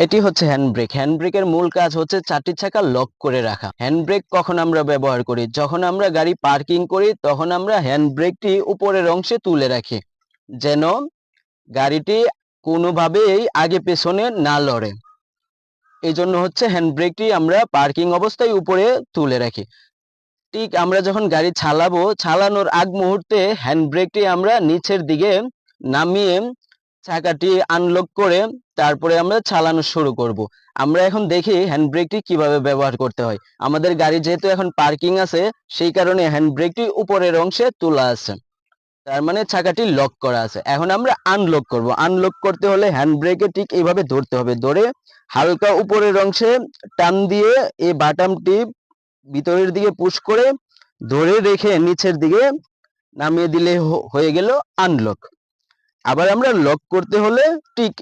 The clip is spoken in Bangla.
এটি হচ্ছে হ্যান্ড ব্রেক। হ্যান্ড ব্রেকের মূল কাজ হচ্ছে চারটি চাকা লক করে রাখা। হ্যান্ড ব্রেক কখন আমরা ব্যবহার করি? যখন আমরা গাড়ি পার্কিং করি তখন আমরা হ্যান্ড ব্রেকটি উপরের অংশে তুলে রাখি, যেন গাড়িটি কোনোভাবেই আগে পেছনে না লড়ে। এই জন্য হচ্ছে হ্যান্ড ব্রেকটি আমরা পার্কিং অবস্থায় উপরে তুলে রাখি। ঠিক আমরা যখন গাড়ি চালানোর আগ মুহূর্তে হ্যান্ড ব্রেকটি আমরা নিচের দিকে নামিয়ে চাকাটি আনলক করে তারপরে আমরা চালানো শুরু করব। আমরা এখন দেখি হ্যান্ড ব্রেকটি কিভাবে ব্যবহার করতে হয়। আমাদের গাড়ি যেহেতু এখন পার্কিং আছে, সেই কারণে হ্যান্ড ব্রেকটি উপরের অংশে তোলা আছে, তার মানে চাকাটি লক করা আছে। এখন আমরা আনলক করব। আনলক করতে হলে হ্যান্ড ব্রেকে ঠিক এইভাবে ধরতে হবে, ধরে হালকা উপরের অংশে টান দিয়ে এই বাটামটি ভিতরের দিকে পুশ করে ধরে রেখে নিচের দিকে নামিয়ে দিলে হয়ে গেল আনলক। আবার আমরা লক করতে হলে ঠিক